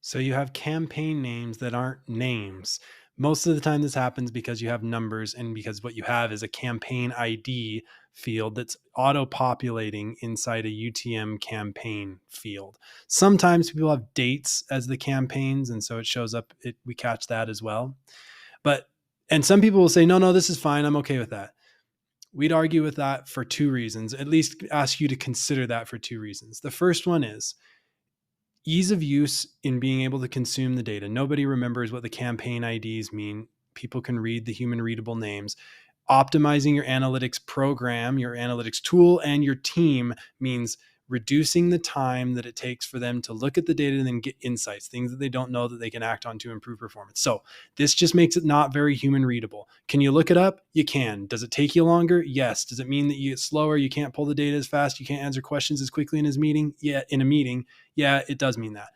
So you have campaign names that aren't names. Most of the time, this happens because you have numbers and because what you have is a campaign ID field that's auto populating inside a UTM campaign field. Sometimes people have dates as the campaigns, and so it shows up, we catch that as well. But, and some people will say, no, no, this is fine. I'm okay with that. We'd argue with that for two reasons, at least ask you to consider that for two reasons. The first one is, ease of use in being able to consume the data. Nobody remembers what the campaign IDs mean. People can read the human readable names. Optimizing your analytics program, your analytics tool, and your team means reducing the time that it takes for them to look at the data and then get insights, things that they don't know that they can act on to improve performance. So this just makes it not very human readable. Can you look it up? You can. Does it take you longer? Yes. Does it mean that you get slower? You can't pull the data as fast? You can't answer questions as quickly in his meeting? Yeah, in a meeting. Yeah, it does mean that.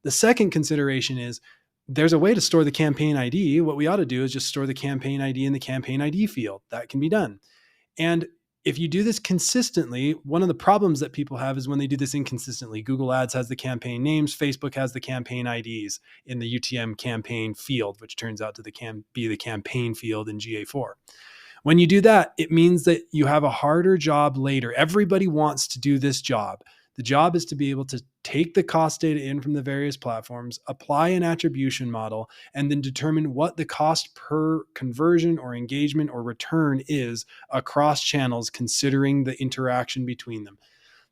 The second consideration is, there's a way to store the campaign ID. What we ought to do is just store the campaign ID in the campaign ID field. That can be done. And if you do this consistently, one of the problems that people have is when they do this inconsistently. Google Ads has the campaign names, Facebook has the campaign IDs in the UTM campaign field, which turns out to be the campaign field in GA4. When you do that, it means that you have a harder job later. Everybody wants to do this job. The job is to be able to take the cost data in from the various platforms, apply an attribution model, and then determine what the cost per conversion or engagement or return is across channels, considering the interaction between them.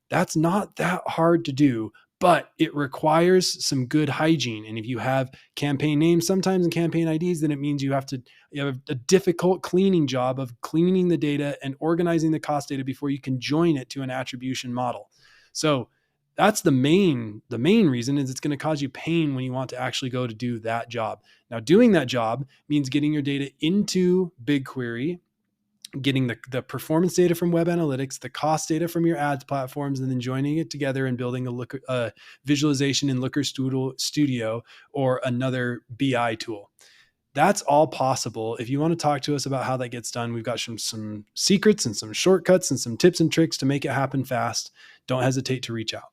That's not that hard to do, but it requires some good hygiene. And if you have campaign names sometimes and campaign IDs, then it means you have a difficult cleaning job of cleaning the data and organizing the cost data before you can join it to an attribution model. So that's the main reason is it's going to cause you pain when you want to actually go to do that job. Now, doing that job means getting your data into BigQuery, getting the performance data from web analytics, the cost data from your ads platforms, and then joining it together and building a visualization in Looker Studio or another BI tool. That's all possible. If you want to talk to us about how that gets done, we've got some secrets and some shortcuts and some tips and tricks to make it happen fast. Don't hesitate to reach out.